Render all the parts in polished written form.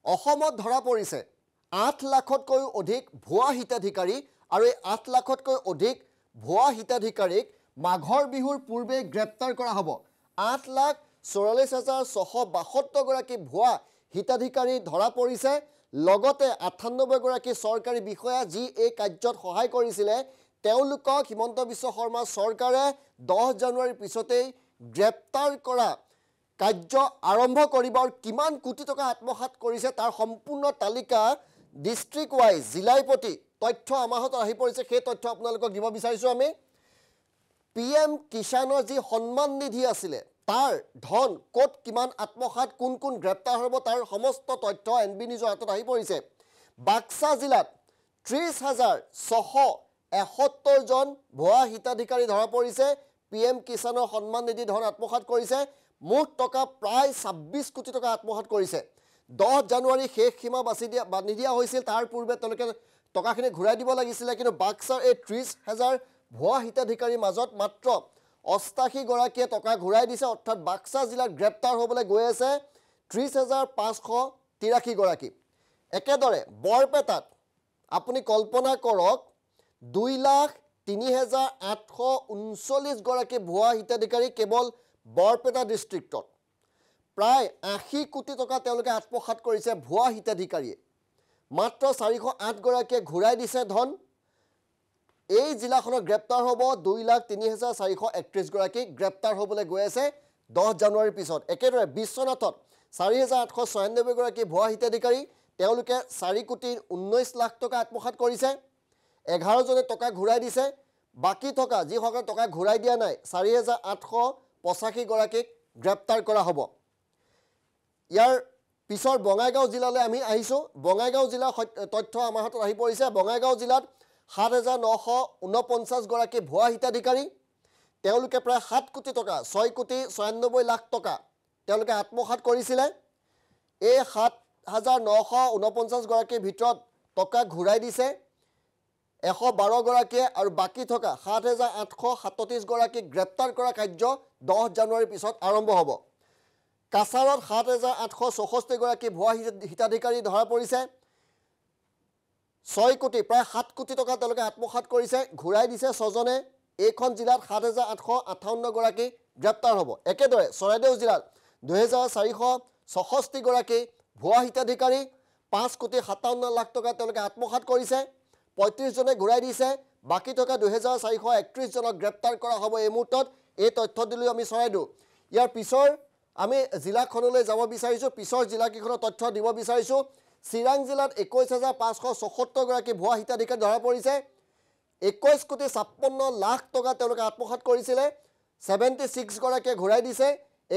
অসমত ধৰা পৰিছে 8 লাখতকৈও অধিক ভুৱা হিতাধিকাৰী আৰু এই 8 লাখতকৈ অধিক ভুৱা হিতাধিকাৰীক মাঘৰ বিহুৰ পূৰ্বে গ্ৰেপ্তাৰ কৰা হ'ব 8,44,672 গৰাকী ভুৱা হিতাধিকাৰী ধৰা পৰিছে লগতে 98 গৰাকী চৰকাৰী বিষয়া যি এই কাৰ্যত সহায় কৰিছিলে তেওঁলোকক হিমন্ত বিশ্ব শৰ্মা চৰকাৰে 10 জানুৱাৰীৰ পিছতেই গ্ৰেপ্তাৰ কৰা কাৰ্য আৰম্ভ কৰিব আৰু কিমান কোটি টকা আত্মসাৎ কৰিছে তাৰ সম্পূৰ্ণ তালিকা ডিস্ট্ৰিক্ট ওয়াইজ জিলাই প্ৰতি তথ্য আমাৰ হাতত আহি পৰিছে সেই তথ্য আপোনালোকক দিব বিচাৰিছো আমি PM কিষাণৰ যি সন্মান নিধি আছিলে তাৰ ধন কোট কিমান আত্মসাৎ কোন কোন গ্ৰেপ্তাৰ হ'ব তাৰ সমস্ত তথ্য NB নিউজৰ হাতত আহি পৰিছে বাক্সা জিলাত 30,671 জন ভুৱা হিতাধিকাৰী ধৰা পৰিছে PM কিষাণৰ সন্মান নিধি ধন আত্মসাৎ কৰিছে মুঠ টকা প্ৰায় 26 কোটি টকা আত্মসাৎ কৰিছে 10 জানুৱাৰী শেষ সীমা বান্ধি দিয়া হৈছিল তাৰ পূৰ্বে তেওঁলোকে টকাখিনি ঘূৰাই দিব লাগিছিল কিন্তু বাক্সাৰ এই 30,000 ভুৱা হিতাধিকাৰীৰ মাজত মাত্ৰ 88 গৰাকীয়ে টকা ঘূৰাই দিছে অৰ্থাৎ বাক্সা জিলাত গ্ৰেপ্তাৰ হ'বলৈ গৈ আছে 30,583 গৰাকী একেদৰে বৰপেটাত আপুনি কল্পনা কৰক 2,03,839 গৰাকী ভুৱা হিতাধিকাৰী কেৱল বৰপেটা ডিস্ট্ৰিক্টত প্ৰায় 80 কোটি টকা তেওঁলোকে আত্মসাৎ কৰিছে ভুৱা হিতাধিকাৰীয়ে মাত্ৰ 408 গৰাকীয়ে ঘূৰাই দিছে ধন এই জিলাখনৰ গ্ৰেপ্তাৰ হ'ব 2,03,431 গৰাকী গ্ৰেপ্তাৰ হ'বলৈ গৈ আছে 10 জানুৱাৰীৰ পিছত একেদৰে বিশ্বনাথত 4,896 গৰাকী ভুৱা হিতাধিকাৰী তেওঁলোকে 4 কোটি 19 লাখ টকা আত্মসাৎ কৰিছে 11 জনে টকা ঘূৰাই দিছে বাকি থকা যিসকলে টকা ঘূৰাই দিয়া নাই 4,885 গৰাকীক গ্ৰেপ্তাৰ কৰা হ'ব ইয়াৰ পিছৰ বঙাইগাঁও জিলালৈ আমি আহিছো বঙাইগাঁও জিলাৰ তথ্য আমাৰ হাতত আহি পৰিছে বঙাইগাঁও জিলাত 7,949 গৰাকী ভুৱা হিতাধিকাৰী তেওঁলোকে প্ৰায় 7 কোটি টকা 6 কোটি 96 লাখ টকা তেওঁলোকে আত্মসাৎ কৰিছিলে এই 7,949 গৰাকীৰ ভিতৰত টকা ঘূৰাই দিছে 112 গৰাকীয়ে আৰু বাকি থকা 7,837 গৰাকীক গ্ৰেপ্তাৰ কৰা কাৰ্য 10 জানুৱাৰীৰ পিছত আৰম্ভ হ'ব কাছাৰত 7,864 গৰাকী ভুৱা হিতাধিকাৰী ধৰা পৰিছে 6 কোটি প্ৰায় 7 কোটি টকা তেওঁলোকে আত্মসাৎ কৰিছে ঘূৰাই দিছে 6 জনে এইখন জিলাত 7,858 গৰাকী গ্ৰেপ্তাৰ হ'ব একেদৰে চৰাইদেউ জিলাত 2,466 গৰাকী ভুৱা হিতাধিকাৰী 5 কোটি 57 লাখ টকা তেওঁলোকে আত্মসাৎ কৰিছে 35 জনে ঘূৰাই দিছে বাকি থকা 2,431 জনক গ্ৰেপ্তাৰ কৰা হ'ব এই মুহূৰ্তত এই তথ্য দিলৈ আমি চৰাইদেউ ইয়াৰ পিছৰ আমি জিলাখনলৈ যাব বিচাৰিছো পিছৰ জিলাকেইখনৰ তথ্য দিব বিচাৰিছো চিৰাং জিলাত 21,574 গৰাকী ভুৱা হিতাধিকাৰী ধৰা পৰিছে 21 কোটি 56 লাখ টকা তেওঁলোকে আত্মসাৎ কৰিছিলে 76 গৰাকীয়ে ঘূৰাই দিছে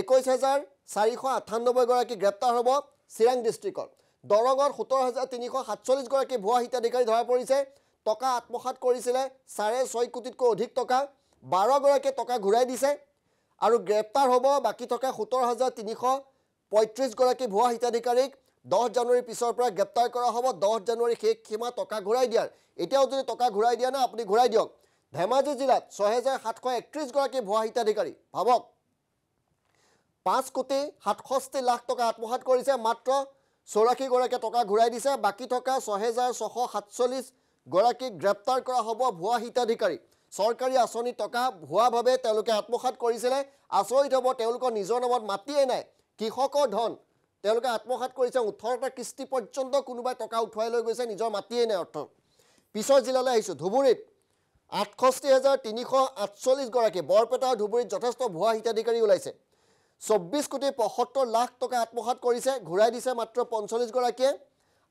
21,498 গৰাকী গ্ৰেপ্তাৰ হ'ব চিৰাং ডিস্ট্ৰিক্টত দৰঙত 17,347 গৰাকী ভুৱা হিতাধিকাৰী ধৰা পৰিছে টকা আত্মসাৎ কৰিছিলে 6.5 কোটিতকৈ অধিক টকা 12 গৰাকীয়ে টকা ঘূৰাই দিছে আৰু গ্ৰেপ্তাৰ হ'ব বাকি থকা 17,335 গৰাকী ভুৱা হিতাধিকাৰীক 10 জানুৱাৰীৰ পিছৰ পৰা গ্ৰেপ্তাৰ কৰা হ'ব 10 জানুৱাৰী শেষ সীমা টকা ঘূৰাই দিয়াৰ এতিয়াও যদি টকা ঘূৰাই দিয়া না আপুনি ঘূৰাই দিয়ক ধেমাজি জিলাত 6,731 গৰাকী ভুৱা হিতাধিকাৰী ভাবক 5 কোটি 67 লাখ টকা আত্মসাৎ কৰিছে মাত্ৰ 84 গৰাকীয়ে টকা ঘূৰাই দিছে বাকি থকা 6,647 গৰাকী গ্ৰেপ্তাৰ কৰা হ'ব ভুৱা হিতাধিকাৰী চৰকাৰী আঁচনি টকা ভুৱাভাৱে তেওঁলোকে আত্মসাৎ কৰিছিলে আচৰিত হ'ব তেওঁলোকৰ নিজৰ নামত মাটিয়ে নাই কৃষকৰ ধন তেওঁলোকে আত্মসাৎ কৰিছে 18টা কিস্তি পৰ্যন্ত কোনোবাই টকা উঠুৱাই লৈ গৈছে নিজৰ মাটিয়ে নাই অৰ্থ পিছৰ জিলালৈ আহিছো ধুবুৰীত 68,348 গৰাকী বৰপেটা ধুবুৰীত যথেষ্ট ভুৱা হিতাধিকাৰী ওলাইছে 24 কোটি 75 লাখ টকা আত্মসাৎ কৰিছে ঘূৰাই দিছে মাত্ৰ 45 গৰাকীয়ে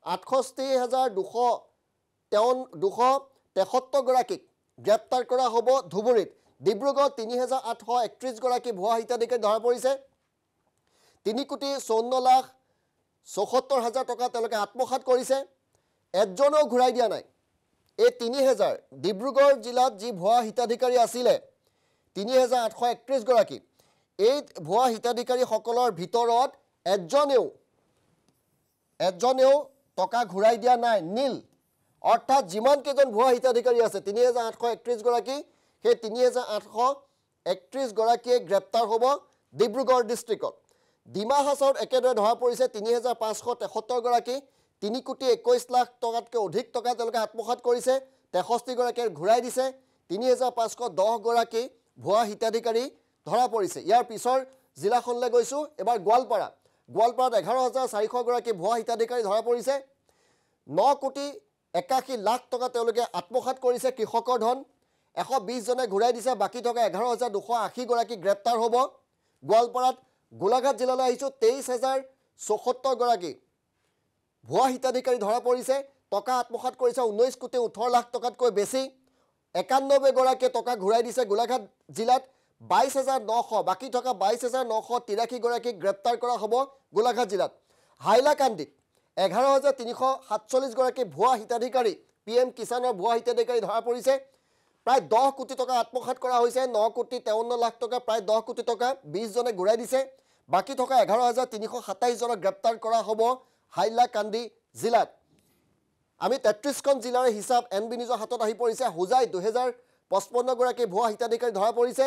68,273 গৰাকীক গ্ৰেপ্তাৰ কৰা হ'ব ধুবুৰীত ডিব্ৰুগড় 3,831 গৰাকী ভুৱা হিতাধিকাৰী ধৰা পৰিছে 3 কোটি 54 লাখ 74 হাজাৰ টকা তেওঁলোকে আত্মসাৎ কৰিছে এজনেও ঘূৰাই দিয়া নাই এই 3,000 ডিব্ৰুগড় জিলাত যি ভুৱা হিতাধিকাৰী আছিলে 3,831 গৰাকী এই ভুৱা হিতাধিকাৰীসকলৰ ভিতৰত এজনেও টকা ঘূৰাই দিয়া নাই নীল অৰ্থাৎ যিমান কেইজন ভুৱা হিতাধিকাৰী আছে 3,831 গৰাকী সেই 3,831 গৰাকীয়ে গ্ৰেপ্তাৰ হ'ব ডিব্ৰুগড় ডিস্ট্ৰিক্টত ডিমা হাছাওত একেদৰে ধৰা পৰিছে ৩৫৭৩ গৰাকী ৩,২১,০০,০০০ টকাতকৈ অধিক টকা তেওঁলোকে আত্মসাৎ কৰিছে ৬৩ গৰাকীয়ে ঘূৰাই দিছে ৩,৫১০ গৰাকী ভুৱা হিতাধিকাৰী ধৰা পৰিছে ইয়াৰ পিছৰ জিলাখনলৈ গৈছো এবাৰ গোৱালপাৰাত ১১,৪০০ গৰাকী ভুৱা হিতাধিকাৰী ধৰা পৰিছে ৯,৮১,০০,০০০ টকা তেওঁলোকে আত্মসাৎ কৰিছে কৃষকৰ ধন ১২০ জনে ঘূৰাই দিছে বাকি থকা ১১,২৮০ গৰাকী গ্ৰেপ্তাৰ হ'ব গোৱালপাৰাত গোলাঘাট জিলালৈ আহিছো ২৩,০৭৪ গৰাকী ভুৱা হিতাধিকাৰী ধৰা পৰিছে টকা আত্মসাৎ কৰিছে ১৯,১৮,০০,০০০ টকাতকৈ বেছি ৯১ গৰাকীয়ে টকা ঘূৰাই দিছে গোলাঘাট জিলাত ২২,৯০০ বাকি থকা ২২,৯৮৩ গৰাকী গ্ৰেপ্তাৰ কৰা হ'ব গোলাঘাট জিলাত হাইলাকান্দিত ১১,৩৪৭ গৰাকী ভুৱা হিতাধিকাৰী PM কিষাণৰ ভুৱা হিতাধিকাৰী ধৰা পৰিছে প্ৰায় ১০ কোটি টকা আত্মসাৎ কৰা হৈছে ৯,৫৩,০০,০০০ টকা প্ৰায় ১০ কোটি টকা ২০ জনে ঘূৰাই দিছে বাকি থকা ১১,৩২৭ জনক গ্ৰেপ্তাৰ কৰা হ'ব হাইলাকান্দি জিলাত আমি ৩৩খন জিলাৰ হিচাপ NB নিউজৰ হাতত আহি পৰিছে হুজাই ২,০৫৫ গৰাকী ভুৱা হিতাধিকাৰী ধৰা পৰিছে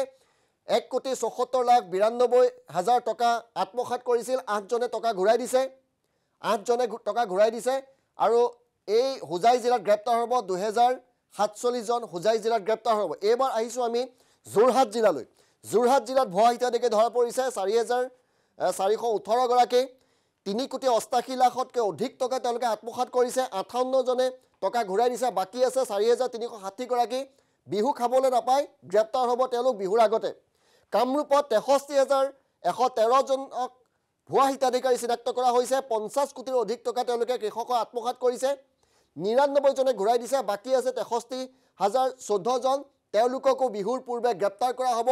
১,৭৪,৯২,০০০ টকা আত্মসাৎ কৰিছিল ৮ জনে টকা ঘূৰাই দিছে ৮ জনে টকা ঘূৰাই দিছে আৰু এই হুজাই জিলাত গ্ৰেপ্তাৰ হ'ব ২,০৪৭ জন হুজাই জিলাত গ্ৰেপ্তাৰ হ'ব এইবাৰ আহিছো আমি যোৰহাট জিলালৈ যোৰহাট জিলাত ভুৱা হিতাধিকাৰী ধৰা পৰিছে ৪,৪১৮ গৰাকী ৩,৮৮,০০,০০০তকৈ অধিক টকা তেওঁলোকে আত্মসাৎ কৰিছে ৫৮ জনে টকা ঘূৰাই দিছে বাকি আছে ৪,৩৬০ গৰাকী বিহু খাবলৈ নাপায় গ্ৰেপ্তাৰ হ'ব তেওঁলোক বিহুৰ আগতে কামৰূপত ৬৩,১১৩ জনক ভুৱা হিতাধিকাৰী চিনাক্ত কৰা হৈছে ৫০ কোটিৰ অধিক টকা তেওঁলোকে কৃষকৰ আত্মসাৎ কৰিছে ৯৯ জনে ঘূৰাই দিছে বাকি আছে ৬৩,০১৪ জন তেওঁলোককো বিহুৰ পূৰ্বে গ্ৰেপ্তাৰ কৰা হ'ব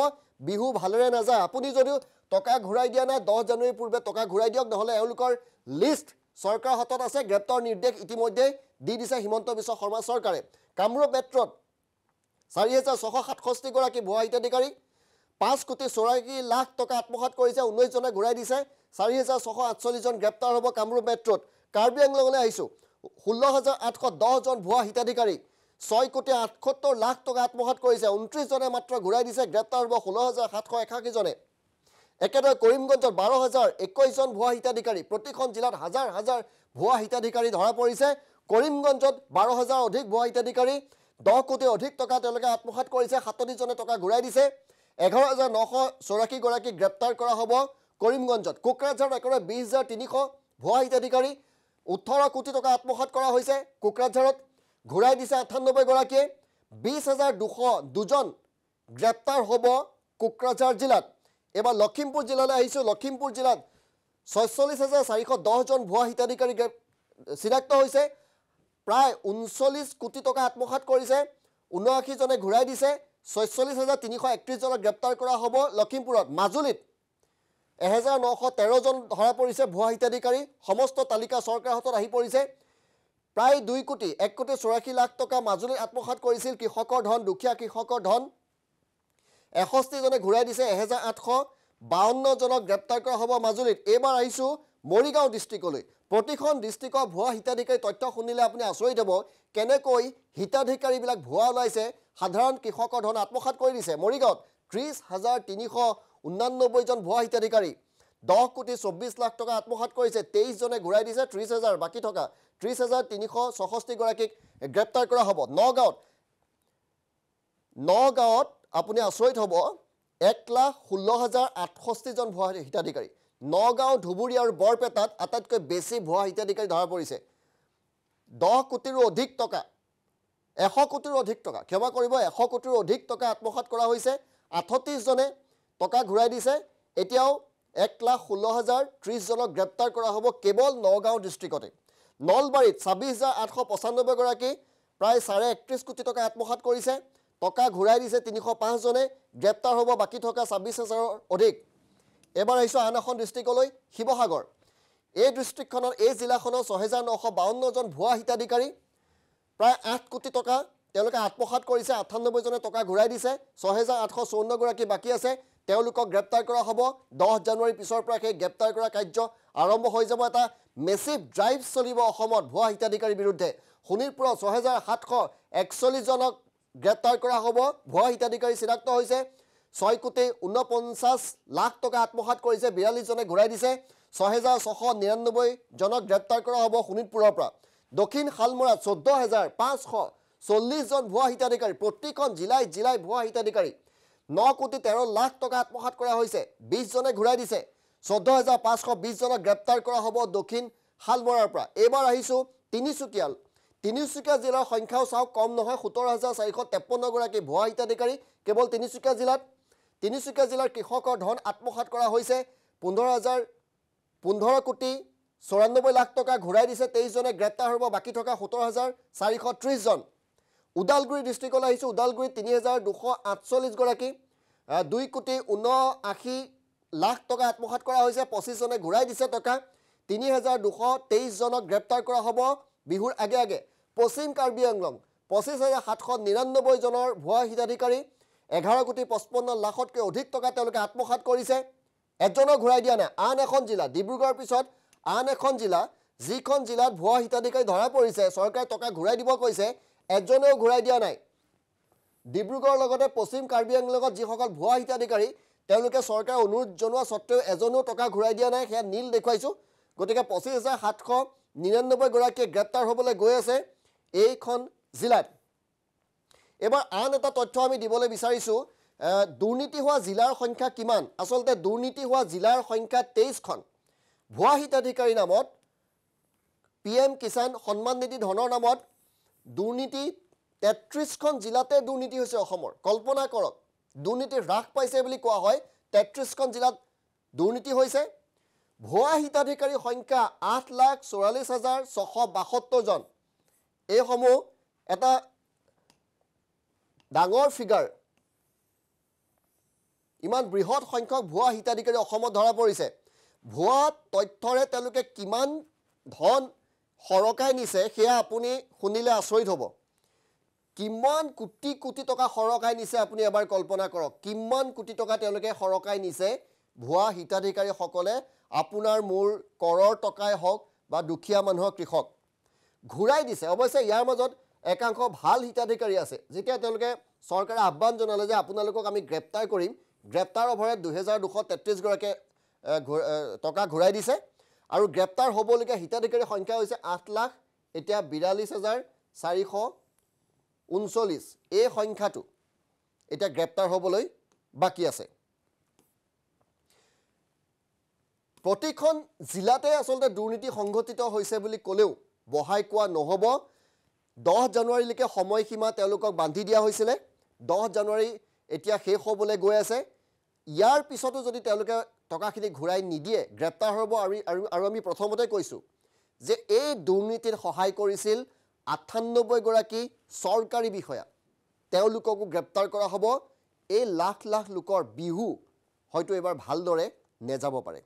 বিহু ভালৰে নাযায় আপুনি যদিও টকা ঘূৰাই দিয়া নাই ১০ জানুৱাৰীৰ পূৰ্বে টকা ঘূৰাই দিয়ক নহ'লে এওঁলোকৰ লিষ্ট চৰকাৰৰ হাতত আছে গ্ৰেপ্তাৰ নিৰ্দেশ ইতিমধ্যে দি দিছে হিমন্ত বিশ্ব শৰ্মা চৰকাৰে কামৰূপ মেট্ৰত ৪,৬৬৭ গৰাকী ভুৱা হিতাধিকাৰী ৫,৮৪,০০,০০০ টকা আত্মসাৎ কৰিছে ১৯ জনে ঘূৰাই দিছে ৪,৬৪৮ জন গ্ৰেপ্তাৰ হ'ব কামৰূপ মেট্ৰত কাৰ্বি আংলঙলৈ আহিছোঁ ১৬,৮১০ জন ভুৱা হিতাধিকাৰী ৬,৭৮,০০,০০০ টকা আত্মসাৎ কৰিছে ২৯ জনে মাত্ৰ ঘূৰাই দিছে গ্ৰেপ্তাৰ হ'ব ১৬,৭৮১ জনে একেদৰে কৰিমগঞ্জত ১২,০২১ জন ভুৱা হিতাধিকাৰী প্ৰতিখন জিলাত হাজাৰ হাজাৰ ভুৱা হিতাধিকাৰী ধৰা পৰিছে কৰিমগঞ্জত ১২,০০০ অধিক ভুৱা হিতাধিকাৰী ১০ কোটিৰ অধিক টকা তেওঁলোকে আত্মসাৎ কৰিছে ৩৭ জনে টকা ঘূৰাই দিছে ১১,৯৮৪ গৰাকী গ্ৰেপ্তাৰ কৰা হ'ব কৰিমগঞ্জত কোকৰাঝাৰত একেবাৰে ২০,৩০০ ভুৱা হিতাধিকাৰী ১৮ কোটি টকা আত্মসাৎ কৰা হৈছে কোকৰাঝাৰত ঘূৰাই দিছে ৯৮ গৰাকীয়ে ২০,২০২ জন গ্ৰেপ্তাৰ হ'ব কোকৰাঝাৰ জিলাত এবাৰ লখিমপুৰ জিলালৈ আহিছোঁ লখিমপুৰ জিলাত ৪৬,৪১০ জন ভুৱা হিতাধিকাৰী চিনাক্ত হৈছে প্ৰায় ৩৯ কোটি টকা আত্মসাৎ কৰিছে ৭৯ জনে ঘূৰাই দিছে ৪৬,৩৩১ জনক গ্ৰেপ্তাৰ কৰা হ'ব লখিমপুৰত মাজুলীত ১,৯১৩ জন ধৰা পৰিছে ভুৱা হিতাধিকাৰী সমস্ত তালিকা চৰকাৰৰ হাতত আহি পৰিছে প্ৰায় ২,১,৮৪,০০,০০০ টকা মাজুলীত আত্মসাৎ কৰিছিল কৃষকৰ ধন দুখীয়া কৃষকৰ ধন ৬১ জনে ঘূৰাই দিছে ১,৮৫২ জনক গ্ৰেপ্তাৰ কৰা হ'ব মাজুলীত এইবাৰ আহিছোঁ মৰিগাঁও ডিষ্ট্ৰিক্টলৈ প্ৰতিখন ডিষ্ট্ৰিক্টৰ ভুৱা হিতাধিকাৰী তথ্য শুনিলে আপুনি আচৰিত হ'ব কেনেকৈ হিতাধিকাৰীবিলাক ভুৱা ওলাইছে সাধাৰণ কৃষকৰ ধন আত্মসাৎ কৰি দিছে মৰিগাঁৱত ৩০,৩৮৯ জন ভুৱা হিতাধিকাৰী ১০,২৪,০০,০০০ টকা আত্মসাৎ কৰিছে ২৩ জনে ঘূৰাই দিছে ৩০,০০০ বাকি থকা ৩০,৩৬৬ গৰাকীক গ্ৰেপ্তাৰ কৰা হ'ব নগাঁৱত আপুনি আচৰিত হ'ব ১,১৬,০৬৮ জন ভুৱা হিতাধিকাৰী নগাঁও ধুবুৰী আৰু বৰপেটাত আটাইতকৈ বেছি ভুৱা হিতাধিকাৰী ধৰা পৰিছে ১০ কোটিৰো অধিক টকা ১০০ কোটিৰো অধিক টকা ক্ষমা কৰিব ১০০ কোটিৰো অধিক টকা আত্মসাৎ কৰা হৈছে ৩৮ জনে টকা ঘূৰাই দিছে এতিয়াও ১,১৬,০৩০ জনক গ্ৰেপ্তাৰ কৰা হ'ব কেৱল নগাঁও ডিষ্ট্ৰিক্টতে নলবাৰীত ২৬,৮৯৫ গৰাকী প্ৰায় ৩১ কোটি টকা আত্মসাৎ কৰিছে টকা ঘূৰাই দিছে ৩০৫ জনে গ্ৰেপ্তাৰ হ'ব বাকি থকা ২৬,০০০ অধিক এবাৰ আহিছোঁ আন এখন ডিষ্ট্ৰিক্টলৈ শিৱসাগৰ এই ডিষ্ট্ৰিক্টখনৰ এই জিলাখনৰ ৬,৯৫২ জন ভুৱা হিতাধিকাৰী প্ৰায় ৮ কোটি টকা তেওঁলোকে আত্মসাৎ কৰিছে ৯৮ জনে টকা ঘূৰাই দিছে ৬,৮৫৪ গৰাকী বাকি আছে তেওঁলোকক গ্ৰেপ্তাৰ কৰা হ'ব ১০ জানুৱাৰীৰ পিছৰ পৰা সেই গ্ৰেপ্তাৰ কৰা কাৰ্য আৰম্ভ হৈ যাব এটা মেচিভ ড্ৰাইভ চলিব অসমত ভুৱা হিতাধিকাৰীৰ বিৰুদ্ধে শোণিতপুৰত ৬,৭৪১ জনক গ্ৰেপ্তাৰ কৰা হ'ব ভুৱা হিতাধিকাৰী চিনাক্ত হৈছে 6,49,00,000 টকা আত্মসাৎ কৰিছে 42 জনে ঘূৰাই দিছে 6,699 জনক গ্ৰেপ্তাৰ কৰা হ'ব শোণিতপুৰৰ পৰা দক্ষিণ শালমৰাত 14,540 জন ভুৱা হিতাধিকাৰী প্ৰতিখন জিলাই ভুৱা হিতাধিকাৰী 9,13,00,000 টকা আত্মসাৎ কৰা হৈছে 20 জনে ঘূৰাই দিছে 14,520 জনক গ্ৰেপ্তাৰ কৰা হ'ব দক্ষিণ শালমৰাৰ পৰা এবাৰ আহিছো তিনিচুকীয়া জিলাৰ সংখ্যাও চাওক কম নহয় 17,453 গৰাকী ভুৱা হিতাধিকাৰী কেৱল তিনিচুকীয়া জিলাৰ কৃষকৰ ধন আত্মসাৎ কৰা হৈছে 15 কোটি 94 লাখ টকা ঘূৰাই দিছে 23 জনে গ্ৰেপ্তাৰ হ'ব বাকি থকা 17,430 জন উদালগুৰি ডিস্ট্ৰিক্টলৈ আহিছো উদালগুৰিত 3,248 গৰাকী 2 কোটি 79 লাখ টকা আত্মসাৎ কৰা হৈছে 25 জনে ঘূৰাই দিছে টকা 3,223 জনক গ্ৰেপ্তাৰ কৰা হ'ব বিহুৰ আগে পশ্চিম কাৰ্বি আংলং 25,799 জনৰ ভুৱা হিতাধিকাৰী 11 কোটি 55 লাখতকৈ অধিক টকা তেওঁলোকে আত্মসাৎ কৰিছে এজনক ঘূৰাই দিয়া নাই আন এখন জিলা ডিব্ৰুগড়ৰ পিছত আন এখন জিলা যিখন জিলাত ভুৱা হিতাধিকাৰী ধৰা পৰিছে চৰকাৰে টকা ঘূৰাই দিব কৈছে এজনেও ঘূৰাই দিয়া নাই ডিব্ৰুগড়ৰ লগতে পশ্চিম কাৰ্বি আংলঙত যিসকল ভুৱা হিতাধিকাৰী তেওঁলোকে চৰকাৰে অনুৰোধ জনোৱা সত্ত্বেও এজনেও টকা ঘূৰাই দিয়া নাই সেয়া নীল দেখুৱাইছো গতিকে 25,799 গৰাকীয়ে গ্ৰেপ্তাৰ হ'বলৈ গৈ আছে এইখন জিলাত এবাৰ আন এটা তথ্য আমি দিবলৈ বিচাৰিছো দুৰ্নীতি হোৱা জিলাৰ সংখ্যা কিমান আসলতে দুৰ্নীতি হোৱা জিলাৰ সংখ্যা 23খন ভুৱা হিতাধিকাৰী নামত PM কিষাণ সন্মান নিধি ধনৰ নামত দুৰ্নীতি 33খন জিলাতে দুৰ্নীতি হৈছে অসমৰ কল্পনা কৰক দুৰ্নীতি হ্ৰাস পাইছে বুলি কোৱা হয় 33খন জিলাত দুৰ্নীতি হৈছে ভুৱা হিতাধিকাৰী সংখ্যা 8,44,672 জন এইসমূহ এটা ডাঙৰ ফিগাৰ ইমান বৃহৎ সংখ্যক ভুৱা হিতাধিকাৰী অসমত ধৰা পৰিছে ভুৱা তথ্যৰে তেওঁলোকে কিমান ধন সৰকাই নিছে সেয়া আপুনি শুনিলে আচৰিত হ'ব কিমান কোটি টকা সৰকাই নিছে আপুনি এবাৰ কল্পনা কৰক কিমান কোটি টকা তেওঁলোকে সৰকাই নিছে ভুৱা হিতাধিকাৰীসকলে আপোনাৰ মূল কৰৰ টকাই হওক বা দুখীয়া মানুহৰ কৃষক ঘূৰাই দিছে অৱশ্যে ইয়াৰ মাজত একাংশ ভাল হিতাধিকাৰী আছে যেতিয়া তেওঁলোকে চৰকাৰে আহ্বান জনালে যে আপোনালোকক আমি গ্ৰেপ্তাৰ কৰিম গ্ৰেপ্তাৰ অভৰত 2,233 গৰাকী টকা ঘূৰাই দিছে আৰু গ্ৰেপ্তাৰ হ'বলগীয়া হিতাধিকাৰীৰ সংখ্যা হৈছে 8 লাখ এতিয়া 42,439 এই সংখ্যাটো এতিয়া গ্ৰেপ্তাৰ হ'বলৈ বাকি আছে প্ৰতিখন জিলাতে আসলতে দুৰ্নীতি সংঘটিত হৈছে বুলি ক'লেও বহাই কোৱা নহ'ব 10 জানুৱাৰীলৈকে সময়সীমা তেওঁলোকক বান্ধি দিয়া হৈছিলে 10 জানুৱাৰী এতিয়া শেষ হ'বলৈ গৈ আছে ইয়াৰ পিছতো যদি তেওঁলোকে টকাখিনি ঘূৰাই নিদিয়ে গ্ৰেপ্তাৰ হ'ব আৰু আমি প্ৰথমতে কৈছো যে এই দুৰ্নীতিৰ সহায় কৰিছিল 98 গৰাকী চৰকাৰী বিষয়া তেওঁলোককো গ্ৰেপ্তাৰ কৰা হ'ব এই লাখ লাখ লোকৰ বিহু হয়তো এবাৰ ভালদৰে নেযাব পাৰে